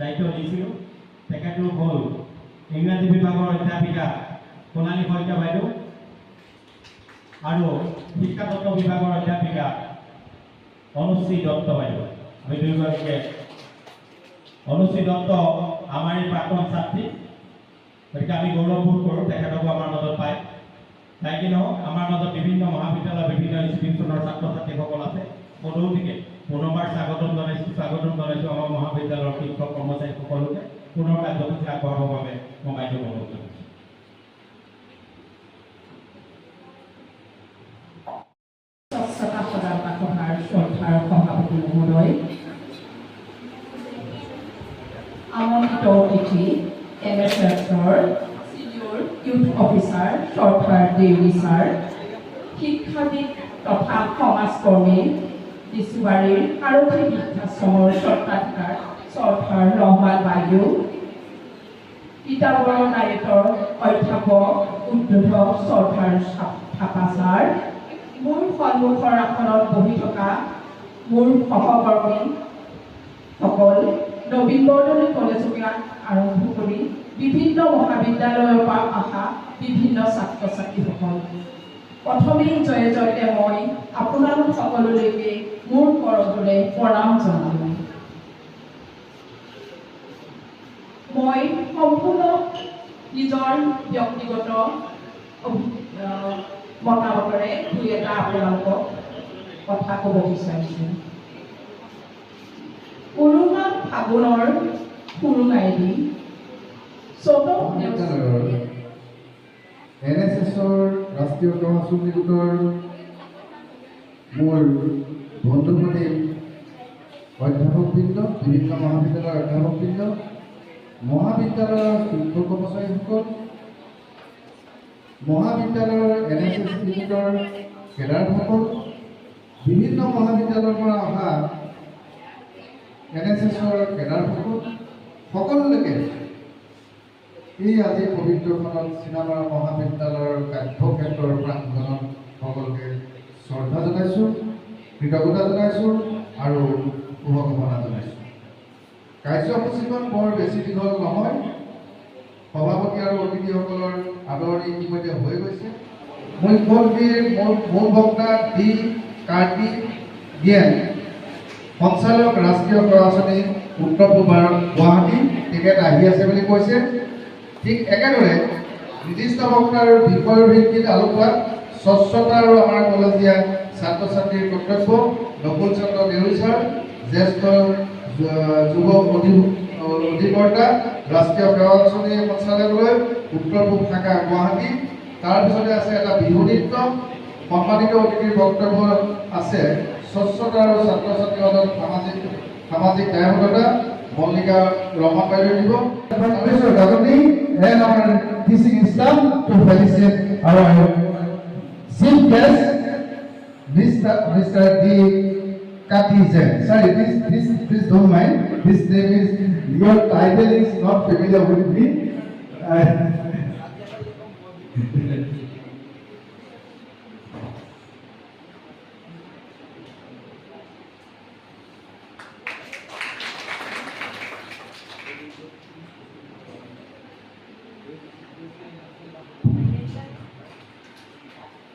দায়িত্ব দিছিল তেখেতলোক হ'ল ইংৰাজী বিভাগৰ অধ্যাপিকা সোণালী শইকীয়া বাইদেউ আৰু শিক্ষাতত্ত্ব বিভাগৰ অধ্যাপিকা অনুশ্ৰী দত্ত বাইদেউ। আমি দুয়োগৰাকীয়ে অনুশ্ৰী দত্ত আমাৰ এই প্ৰাক্তন ছাত্ৰী, গতিকে আমি গৌৰৱবোধ কৰোঁ তেখেতকো আমাৰ মাজত পায়। তাই কি নহওক আমাৰ মাজত বিভিন্ন মহাবিদ্যালয় বিভিন্ন ইনষ্টিটিউচনৰ ছাত্ৰ ছাত্ৰীসকল আছে। গতিকে পুনৰবাৰ স্বাগতম জনাইছোঁ আমাৰ মহাবিদ্যালয়ৰ শিক্ষক কৰ্মচাৰী সকলোকে পুনৰ কাৰ্যসূচী আগবঢ়াবৰ বাবে মই বাইদেউক অনুৰোধ জনাইছোঁ। স্বচ্ছতা সজাগতা সভাৰ শ্ৰদ্ধাৰ সভাপতি মহোদয়, আমন্ত্ৰিত অতিথি MSFৰ চিনিয়ৰ ইউথ অফিচাৰ শ্ৰদ্ধাৰ দেউৰী ছাৰ, শিক্ষাবিদ তথা সমাজকৰ্মী দিছুবাৰীৰ আৰক্ষী বৃদ্ধাশ্ৰমৰ স্বত্বাধিকাৰ শ্ৰদ্ধাৰ ৰহমান বাইদেউ, তিতাবৰৰ নাইটৰ অধ্যাপক উদ্বোধক শ্ৰদ্ধাৰ থাপা ছাৰ, মোৰ সন্মুখৰ আসনত বহি থকা মোৰ সহকৰ্মীসকল, নবীন বৰদলৈ কলেজৰ আৰম্ভ কৰি বিভিন্ন মহাবিদ্যালয়ৰ পৰা অহা বিভিন্ন ছাত্ৰ ছাত্ৰীসকল, প্ৰথমেই জয় জয়তে মই আপোনালোক সকলোলৈকে মোৰ কৰজোৰে প্ৰণাম জনালোঁ। মই সম্পূৰ্ণ নিজৰ ব্যক্তিগত মতামতেৰে দুই এটা আপোনালোকক কথা ক'ব বিচাৰিছোঁ। উৰুঙা ফাগুনৰ সুৰুঙাইদি NSSৰ ৰাষ্ট্ৰীয় কৰ্মসূচী গোটৰ মোৰ বন্ধুভূমি অধ্যাপকবৃন্দ, বিভিন্ন মহাবিদ্যালয়ৰ অধ্যাপকবৃন্দ, মহাবিদ্যালয়ৰ শিক্ষক কৰ্মচাৰীসকল, মহাবিদ্যালয়ৰ NSS ইউনিটৰ কেডাৰসকল, বিভিন্ন মহাবিদ্যালয়ৰ পৰা অহা NSSৰ কেডাৰসকল, সকলোলৈকে এই আজি পবিত্ৰখনত চিনামাৰা মহাবিদ্যালয়ৰ কাৰ্যক্ষেত্ৰৰ প্ৰাংগণত সকলোকে শ্ৰদ্ধা জনাইছোঁ, কৃতজ্ঞতা জনাইছোঁ আৰু শুভকামনা জনাইছোঁ। কাৰ্যসূচীখন বৰ বেছি দীঘল নহয়। সভাপতি আৰু অতিথিসকলৰ আদৰণি ইতিমধ্যে হৈ গৈছে। মুখ্যমন্ত্ৰীৰ মূল বক্তা ডি কাৰ্তিক গিয়েন, সঞ্চালক ৰাষ্ট্ৰীয় প্ৰশাসনী উত্তৰ পূব ভাৰত গুৱাহাটী, তেখেত আহি আছে বুলি কৈছে। ঠিক একেদৰে নিৰ্দিষ্ট বক্তাৰ বিষয়ৰ ভিত্তিত আলোকপাত, স্বচ্ছতা আৰু আমাৰ কলেজীয়া ছাত্ৰ ছাত্ৰীৰ কৰ্তব্য, নকুল চন্দ্ৰ দেউৰী ছাৰ, জ্যেষ্ঠ যুৱ অধিকৰ্তা, ৰাষ্ট্ৰীয় সেৱা আঁচনি সঞ্চালকালয়, উত্তৰ পূব শাখা গুৱাহাটী। তাৰপিছতে আছে এটা বিহু নৃত্য। সন্মানিত অতিথিৰ বক্তব্য আছে স্বচ্ছতা আৰু ছাত্ৰ ছাত্ৰীৰ মাজত সামাজিক দায়বদ্ধতা, মল্লিকা ৰহমান বাইদেউ দিব। And our teaching staff to felicitate our chief guest, Mr. D. Katijan. Sorry, please don't mind. His name is, your title is not familiar with me.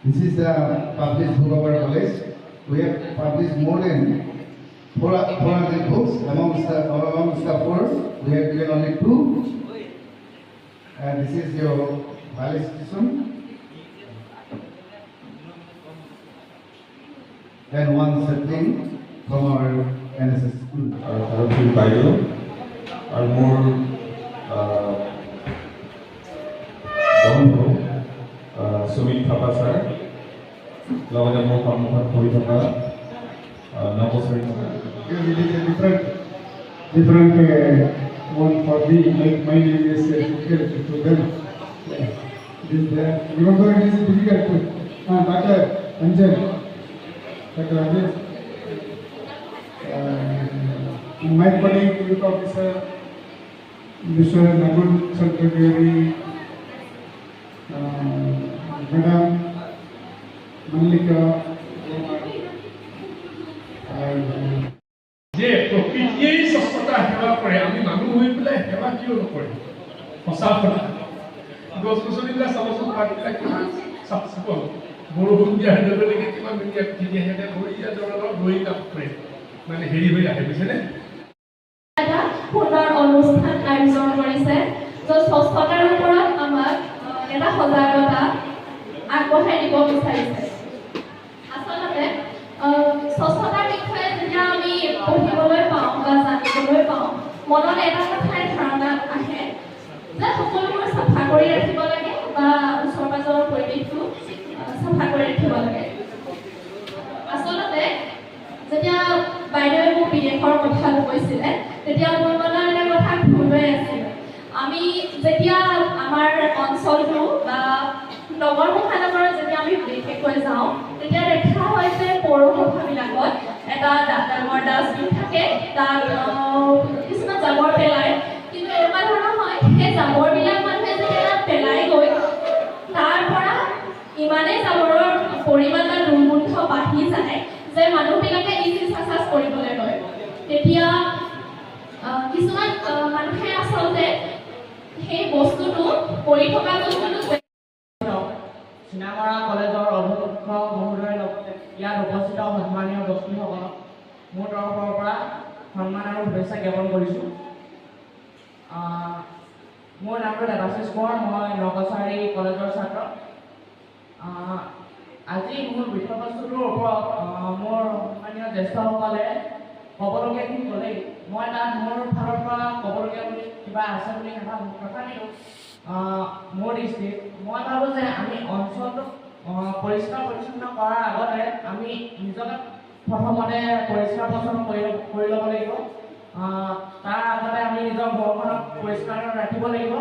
This is the published book of our college. We have published more than 400 books. Amongst the four, we have given only 2. And this is your validation. And one sapling from our NSS school. Our Bible, our more Sumit Thapa sir, লগতে মোৰ সন্মুখত পঢ়ি থকা নৱশ্ৰেণী because it is a different one for me. Like my name is difficult to them. Even though it is difficult to Dr. Anjan, my colleague, youth officer, Mr. Nagun Secretary, Madam Malika, যে প্ৰকৃতিয়েই স্বচ্ছতা সেৱা কৰে, আমি মানুহ হৈ পেলাই সেৱা কিয় নকৰে? সঁচা কথা। গছ গছনিবিলাক চাবচোন, পাতবিলাক কিমান চাফ চিকুণ, বৰষুণ দিয়াৰ লগে লগে কিমান ধুনীয়া ধুনীয়া সিহঁতে ধৰি দিয়া জনৰ ধৰি কাম কৰে, মানে হেৰি হৈ আহে, বুজিছেনে? এটা সুন্দৰ অনুষ্ঠান আয়োজন কৰিছে, য'ত স্বচ্ছতাৰ ওপৰত আমাক এটা সজাগতা আগবঢ়াই দিব বিচাৰিছে। আচলতে স্বচ্ছতাৰ বিষয়ে যেতিয়া আমি পঢ়িবলৈ পাওঁ বা জানিবলৈ পাওঁ, মনত এটা কথাই ধাৰণা আহে যে সকলোবোৰ চাফা কৰি ৰাখিব লাগে বা ওচৰ পাজৰৰ পৰিৱেশটো চাফা কৰি ৰাখিব লাগে। আচলতে যেতিয়া বাইদেৱে মোক বিদেশৰ কথাটো কৈছিলে, তেতিয়া মোৰ মনত এটা কথা ঘূৰি হৈ আছিলে। আমি যেতিয়া আমাৰ অঞ্চলটো বা নগৰ মহানগৰত যেতিয়া আমি বিশেষকৈ যাওঁ, তেতিয়া দেখা হয় যে পৌৰসভাবিলাকত এটা ডাঙৰ ডাষ্টবিন থাকে, তাত কিছুমান জাবৰ পেলায়। কিন্তু এনেকুৱা ধৰণৰ হয়, সেই জাবৰবিলাক মানুহে যেতিয়া পেলাই গৈ তাৰ পৰা ইমানেই জাবৰৰ পৰিমাণ বা দুৰ্গন্ধ বাঢ়ি যায় যে মানুহবিলাকে ইচিচাচাচ কৰিবলৈ লয়। তেতিয়া কিছুমান মানুহে আচলতে সেই বস্তুটো পৰি থকা বস্তুটো চিনামৰা কলেজৰ অধ্যক্ষ মহোদয়ৰ লগতে ইয়াত উপস্থিত সন্মানীয় ব্যক্তিসকলক মোৰ তৰফৰ পৰা সন্মান আৰু শুভেচ্ছা জ্ঞাপন কৰিছোঁ। মোৰ নামটো দেৱাশিষ কোঁৱৰ, মই নগাচাৰী কলেজৰ ছাত্ৰ। আজি মোৰ বিষয়বস্তুটোৰ ওপৰত মোৰ সন্মানীয় জ্যেষ্ঠসকলে ক'বলগীয়াখিনি ক'লেই, মই তাত মোৰ ফালৰ পৰা ক'বলগীয়া বুলি কিবা আছে বুলি নাভাবোঁ। তথাপিও মোৰ দৃষ্টিত মই ভাবোঁ যে আমি অঞ্চলটোক পৰিষ্কাৰ পৰিচ্ছন্ন কৰাৰ আগতে আমি নিজকে প্ৰথমতে পৰিষ্কাৰ পৰিচ্ছন্ন কৰি ল'ব লাগিব। তাৰ আগতে আমি নিজৰ ঘৰখনক পৰিষ্কাৰ ৰাখিব লাগিব,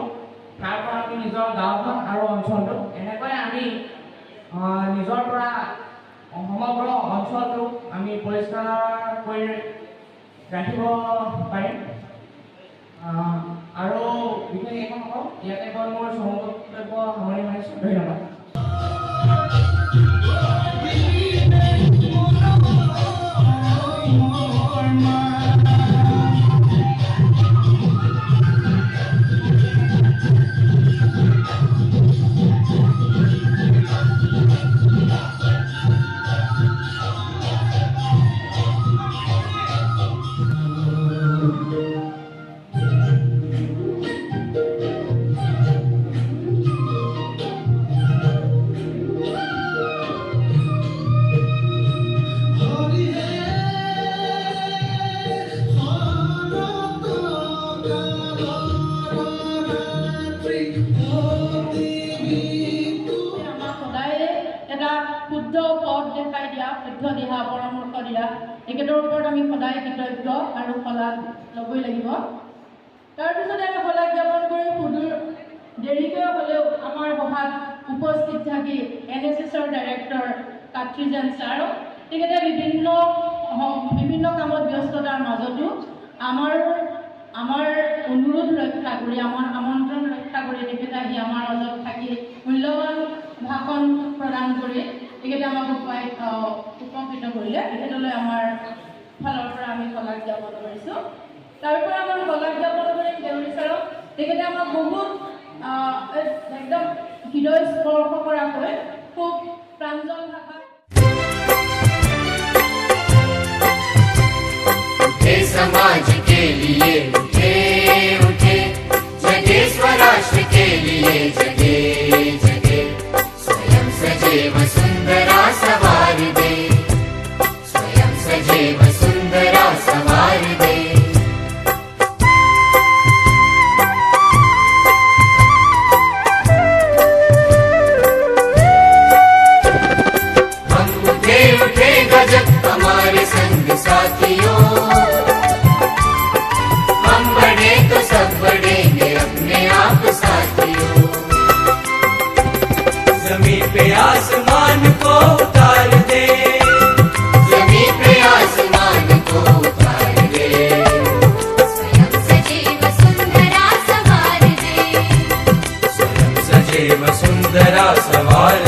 তাৰপৰা আমি নিজৰ গাঁওখন আৰু অঞ্চলটো, এনেকৈ আমি নিজৰ পৰা সমগ্ৰ অঞ্চলটোক আমি পৰিষ্কাৰ কৰি ৰাখিব পাৰিম। আৰু বিশেষ একো নকওঁ, ইয়াতে গৈ মোৰ বক্তব্য সামৰণি মাৰিছোঁ। ধন্যবাদ। শুদ্ধ পথ দেখাই দিয়া, শুদ্ধ দিহা পৰামৰ্শ দিয়া, এখেতৰ ওপৰত আমি সদায় কৃতজ্ঞ আৰু শলাগ ল'বই লাগিব। তাৰপিছতে আমি শলাগ জ্ঞাপন কৰি সুদূৰ দেৰিকৈ হ'লেও আমাৰ সভাত উপস্থিত থাকি NSSৰ ডাইৰেক্টৰ কাত্ৰিজান ছাৰক, তেখেতে বিভিন্ন কামত ব্যস্ততাৰ মাজতো আমাৰ অনুৰোধ ৰক্ষা কৰি, আমাৰ আমন্ত্ৰণ ৰক্ষা কৰি তেখেতে আহি আমাৰ মাজত থাকি মূল্যৱান ভাষণ প্ৰদান কৰি তেখেতে আমাক উপকৃত কৰিলে। তেখেতলৈ আমাৰ ফালৰ পৰা আমি শলাগ জ্ঞাপন কৰিছোঁ। তাৰপৰা আমাৰ শলাগ জ্ঞাপন কৰিম দেউৰী ছাৰক, তেখেতে আমাক বহুত একদম হৃদয় স্পৰ্শ কৰাকৈ খুব প্ৰাঞ্জল ভাষা समाज के लिए उठे उठे, जगे स्वराष्ट्र के लिए जगे जगे, स्वयं सजे वसुंधरा सवार दे, स्वयं सजे वसुंधरा सवार दे। हम उठे उठे गजब हमारे संग साथियों, सवाल